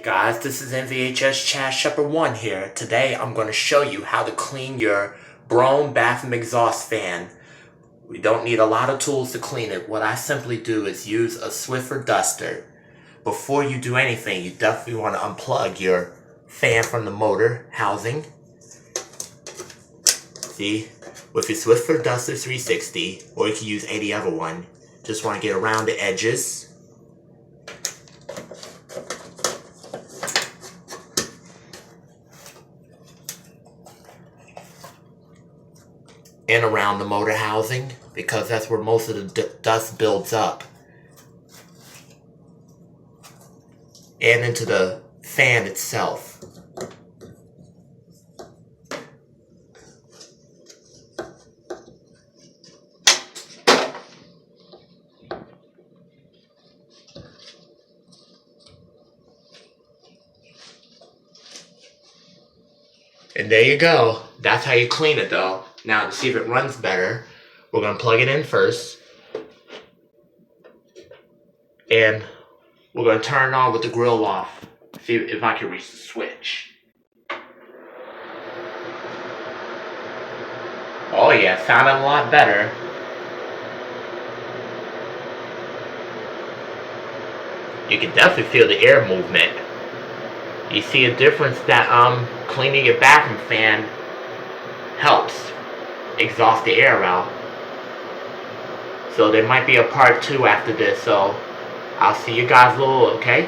Guys, this is NVHS Chad Shepherd 1 here. Today I'm going to show you how to clean your Brome bathroom exhaust fan. We don't need a lot of tools to clean it. What I simply do is use a Swiffer duster. Before you do anything, you definitely want to unplug your fan from the motor housing. See, with your Swiffer Duster 360, or you can use any other one, just want to get around the edges. And around the motor housing, because that's where most of the dust builds up. And into the fan itself. And there you go. That's how you clean it though. Now to see if it runs better, we're going to plug it in first. And we're going to turn it on with the grill off. See if I can reach the switch. Oh yeah, sounded a lot better. You can definitely feel the air movement. You see a difference that cleaning your bathroom fan helps exhaust the air out. So there might be a part 2 after this, so I'll see you guys a little, okay?